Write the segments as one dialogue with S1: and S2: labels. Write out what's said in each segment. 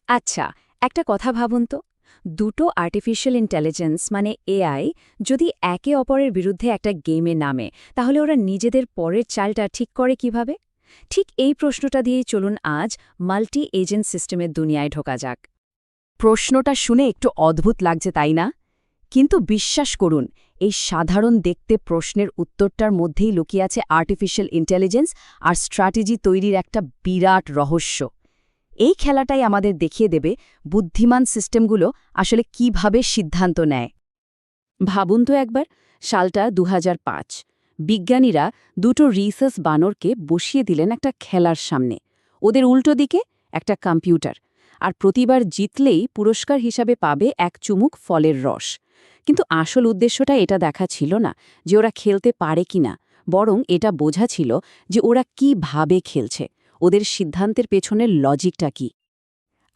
S1: আচ্ছা, একটা কথা ভাবুন তো, দুটো আর্টিফিশিয়াল ইন্টেলিজেন্স মানে এআই যদি একে অপরের বিরুদ্ধে একটা গেমে নামে, তাহলে ওরা নিজেদের পরের চালটা ঠিক করে কিভাবে? ঠিক এই প্রশ্নটা দিয়েই চলুন আজ মাল্টি এজেন্ট সিস্টেমের দুনিয়ায় ঢোকা যাক। প্রশ্নটা শুনে একটু অদ্ভুত লাগছে, তাই না? কিন্তু বিশ্বাস করুন, এই সাধারণ দেখতে প্রশ্নের উত্তরটার মধ্যেই লুকিয়ে আছে আর্টিফিশিয়াল ইন্টেলিজেন্স আর স্ট্র্যাটেজি তৈরির একটা বিরাট রহস্য। এই খেলাটাই আমাদের দেখিয়ে দেবে বুদ্ধিমান সিস্টেমগুলো আসলে কিভাবে সিদ্ধান্ত নেয়। ভাবুন তো একবার, সালটা ২০০৫। বিজ্ঞানীরা দুটো রিসার্চ বানরকে বসিয়ে দিলেন একটা খেলার সামনে। ওদের উল্টো দিকে একটা কম্পিউটার, আর প্রতিবার জিতলেই পুরস্কার হিসাবে পাবে এক চুমুক ফলের রস। কিন্তু আসল উদ্দেশ্যটা এটা দেখা ছিল না যে ওরা খেলতে পারে কিনা, বরং এটা বোঝা ছিল যে ওরা কিভাবে খেলছে, ওদের সিদ্ধান্তের পেছনের লজিকটা কি।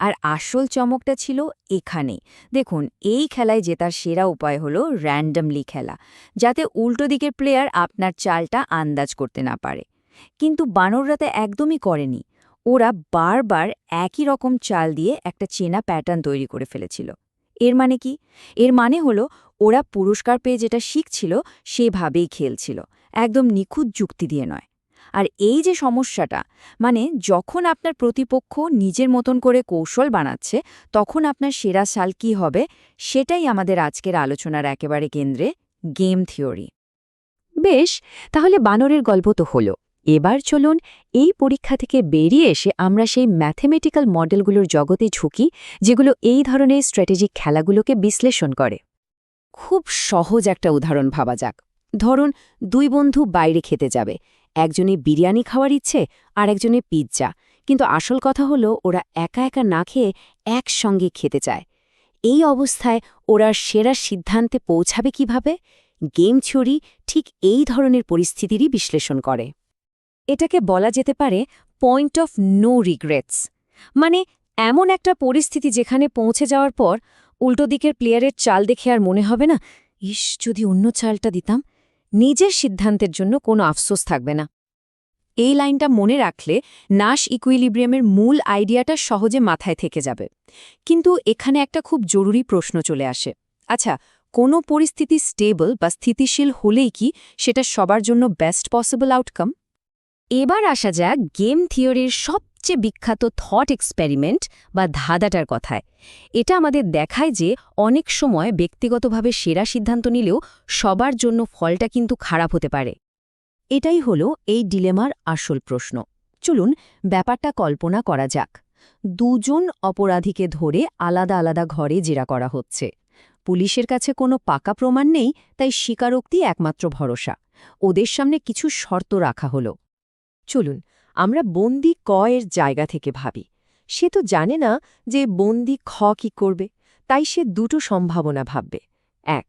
S2: আর আসল চমকটা ছিল এখানে। দেখুন, এই খেলায় জেতার সেরা উপায় হলো র্যান্ডমলি খেলা, যাতে উল্টো দিকের প্লেয়ার আপনার চালটা আন্দাজ করতে না পারে। কিন্তু বানররা তা একদমই করেনি। ওরা বারবার একই রকম চাল দিয়ে একটা চেনা প্যাটার্ন তৈরি করে ফেলেছিল। এর মানে কি? এর মানে হলো ওরা পুরস্কার পেয়ে যেটা শিখছিল সেভাবেই খেলছিল, একদম নিখুঁত যুক্তি দিয়ে নয়। আর এই যে সমস্যাটা, মানে যখন আপনার প্রতিপক্ষ নিজের মতন করে কৌশল বানাচ্ছে, তখন আপনার সেরা চাল কী হবে, সেটাই আমাদের আজকের আলোচনার একেবারে কেন্দ্রে, গেম থিওরি।
S1: বেশ, তাহলে বানরের গল্প তো হলো। এবার চলুন এই পরীক্ষা থেকে বেরিয়ে এসে আমরা সেই ম্যাথমেটিক্যাল মডেলগুলোর জগতে ঝুঁকি, যেগুলো এই ধরনের স্ট্র্যাটেজিক খেলাগুলোকে বিশ্লেষণ করে। খুব সহজ একটা উদাহরণ ভাবা যাক। ধরুন, দুই বন্ধু বাইরে খেতে যাবে। একজনে বিরিয়ানি খাওয়ার ইচ্ছে আর একজনে পিৎজা। কিন্তু আসল কথা হলো ওরা একা একা না খেয়ে একসঙ্গে খেতে চায়। এই অবস্থায় ওরা সেরা সিদ্ধান্তে পৌঁছাবে কিভাবে? গেম থিওরি ঠিক এই ধরনের পরিস্থিতিরই বিশ্লেষণ করে। এটাকে বলা যেতে পারে পয়েন্ট অফ নো রিগ্রেটস। মানে এমন একটা পরিস্থিতি যেখানে পৌঁছে যাওয়ার পর উল্টো দিকের প্লেয়ারের চাল দেখে আর মনে হবে না, ইস, যদি অন্য চালটা দিতাম। নিজের সিদ্ধান্তের জন্য কোনো আফসোস থাকবে না। এই লাইনটা মনে রাখলে নাশ ইকুইলিব্রিয়ামের মূল আইডিয়াটা সহজে মাথায় থেকে যাবে। কিন্তু এখানে একটা খুব জরুরি প্রশ্ন চলে আসে। আচ্ছা, কোনো পরিস্থিতি স্টেবল বা স্থিতিশীল হলেই কি সেটা সবার জন্য বেস্ট পসিবল আউটকাম? এবার আসা যাক গেম থিওরির সবচেয়ে বিখ্যাত থট এক্সপেরিমেন্ট বা ধাঁধাটার কথায়। এটা আমাদের দেখায় যে অনেক সময় ব্যক্তিগতভাবে সেরা সিদ্ধান্ত নিলেও সবার জন্য ফলটা কিন্তু খারাপ হতে পারে। এটাই হলো এই ডিলেমার আসল প্রশ্ন। চলুন ব্যাপারটা কল্পনা করা যাক। দুজন অপরাধীকে ধরে আলাদা আলাদা ঘরে জেরা করা হচ্ছে। পুলিশের কাছে কোনো পাকা প্রমাণ নেই, তাই স্বীকারোক্তি একমাত্র ভরসা। ওদের সামনে কিছু শর্ত রাখা হলো। চলুন আমরা বন্দি ক এর জায়গা থেকে ভাবি। সে তো জানে না যে বন্দি খ কি করবে, তাই সে দুটো সম্ভাবনা ভাববে। এক,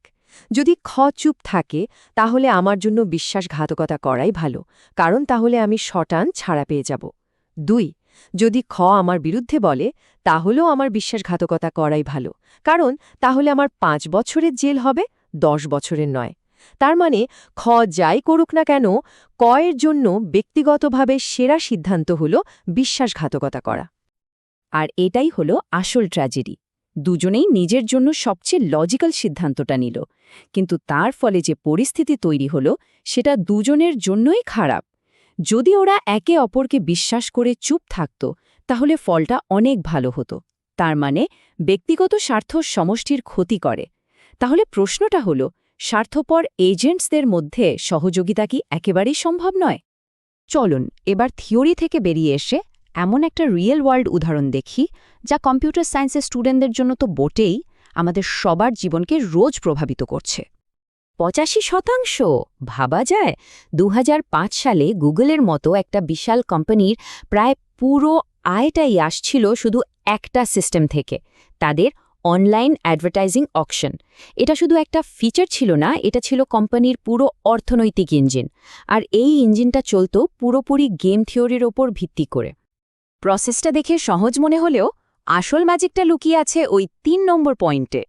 S1: যদি খ চুপ থাকে তাহলে আমার জন্য বিশ্বাসঘাতকতা করাই ভালো, কারণ তাহলে আমি শটান ছাড়া পেয়ে যাব। দুই, যদি খ আমার বিরুদ্ধে বলে তাহলেও আমার বিশ্বাসঘাতকতা করাই ভালো, কারণ তাহলে আমার ৫ বছরের জেল হবে, ১০ বছরের নয়। তার মানে খ যাই করুক না কেন, ক এর জন্য ব্যক্তিগতভাবে সেরা সিদ্ধান্ত হল বিশ্বাসঘাতকতা করা। আর এটাই হলো আসল ট্র্যাজেডি। দুজনেই নিজের জন্য সবচেয়ে লজিক্যাল সিদ্ধান্তটা নিল, কিন্তু তার ফলে যে পরিস্থিতি তৈরি হল সেটা দুজনের জন্যই খারাপ। যদি ওরা একে অপরকে বিশ্বাস করে চুপ থাকত, তাহলে ফলটা অনেক ভালো হতো। তার মানে ব্যক্তিগত স্বার্থ সমষ্টির ক্ষতি করে। তাহলে প্রশ্নটা হলো, স্বার্থপর এজেন্টসদের মধ্যে সহযোগিতা কি একেবারেই সম্ভব নয়? চলুন এবার থিওরি থেকে বেরিয়ে এসে এমন একটা রিয়েল ওয়ার্ল্ড উদাহরণ দেখি, যা কম্পিউটার সায়েন্সের স্টুডেন্টদের জন্য তো বটেই, আমাদের সবার জীবনকে রোজ প্রভাবিত করছে। ৮৫%? ভাবা যায়? ২০০৫ সালে গুগলের মতো একটা বিশাল কোম্পানির প্রায় পুরো আয়টাই আসছিল শুধু একটা সিস্টেম থেকে, তাদের অনলাইন অ্যাডভার্টাইজিং অকশন। এটা শুধু একটা ফিচার ছিল না, এটা ছিল কোম্পানির পুরো অর্থনৈতিক ইঞ্জিন। আর এই ইঞ্জিনটা চলত পুরোপুরি গেম থিওরির ওপর ভিত্তি করে। প্রসেসটা দেখে সহজ মনে হলেও আসল ম্যাজিকটা লুকিয়ে আছে ওই ৩ নম্বর পয়েন্টে।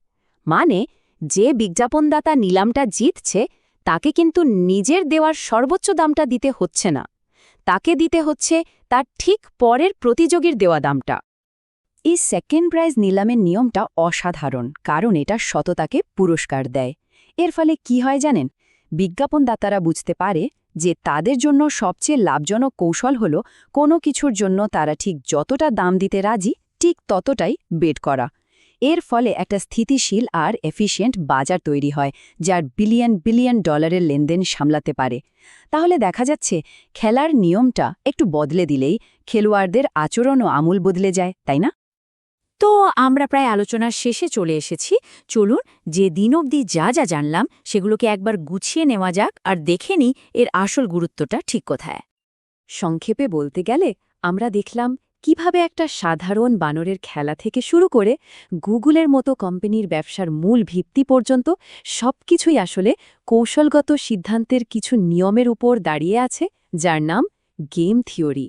S1: মানে যে বিজ্ঞাপনদাতা নিলামটা জিতছে, তাকে কিন্তু নিজের দেওয়ার সর্বোচ্চ দামটা দিতে হচ্ছে না, তাকে দিতে হচ্ছে তার ঠিক পরের প্রতিযোগীর দেওয়া দামটা। এই সেকেন্ড প্রাইজ নিলামের নিয়মটা অসাধারণ, কারণ এটা সততাকে পুরস্কার দেয়। এর ফলে কি হয় জানেন? বিজ্ঞাপনদাতারা বুঝতে পারে যে তাদের জন্য সবচেয়ে লাভজনক কৌশল হল কোনো কিছুর জন্য তারা ঠিক যতটা দাম দিতে রাজি ঠিক ততটাই বেট করা। এর ফলে একটা স্থিতিশীল আর এফিশিয়েন্ট বাজার তৈরি হয়, যার বিলিয়ন বিলিয়ন ডলারের লেনদেন সামলাতে পারে। তাহলে দেখা যাচ্ছে খেলার নিয়মটা একটু বদলে দিলেই খেলোয়াড়দের আচরণও আমূল বদলে যায়, তাই না?
S2: তো আমরা প্রায় আলোচনার শেষে চলে এসেছি। চলুন যে দিন অবধি যা যা জানলাম সেগুলোকে একবার গুছিয়ে নেওয়া যাক আর দেখে নিই এর আসল গুরুত্বটা ঠিক কোথায়।
S1: সংক্ষেপে বলতে গেলে আমরা দেখলাম কিভাবে একটা সাধারণ বানরের খেলা থেকে শুরু করে গুগলের মতো কোম্পানির ব্যবসার মূল ভিত্তি পর্যন্ত সবকিছুই আসলে কৌশলগত সিদ্ধান্তের কিছু নিয়মের উপর দাঁড়িয়ে আছে, যার নাম গেম থিওরি।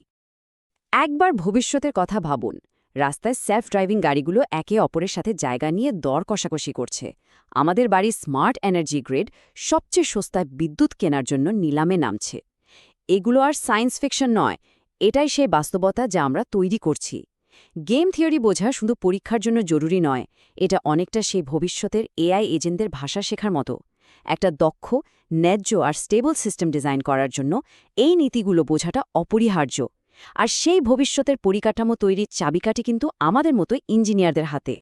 S1: একবার ভবিষ্যতের কথা ভাবুন। রাস্তায় সেলফ ড্রাইভিং গাড়িগুলো একে অপরের সাথে জায়গা নিয়ে দর কষাকষি করছে। আমাদের বাড়ির স্মার্ট এনার্জি গ্রিড সবচেয়ে সস্তায় বিদ্যুৎ কেনার জন্য নিলামে নামছে। এগুলো আর সায়েন্স ফিকশন নয়, এটাই সেই বাস্তবতা যা আমরা তৈরি করছি। গেম থিওরি বোঝা শুধু পরীক্ষার জন্য জরুরি নয়, এটা অনেকটা সেই ভবিষ্যতের এআই এজেন্টদের ভাষা শেখার মতো। একটা দক্ষ, ন্যায্য আর স্টেবল সিস্টেম ডিজাইন করার জন্য এই নীতিগুলো বোঝাটা অপরিহার্য। আর সেই ভবিষ্যতের পরিকাঠামো তৈরির চাবিকাঠি কিন্তু আমাদের মতো ইঞ্জিনিয়ারদের হাতে।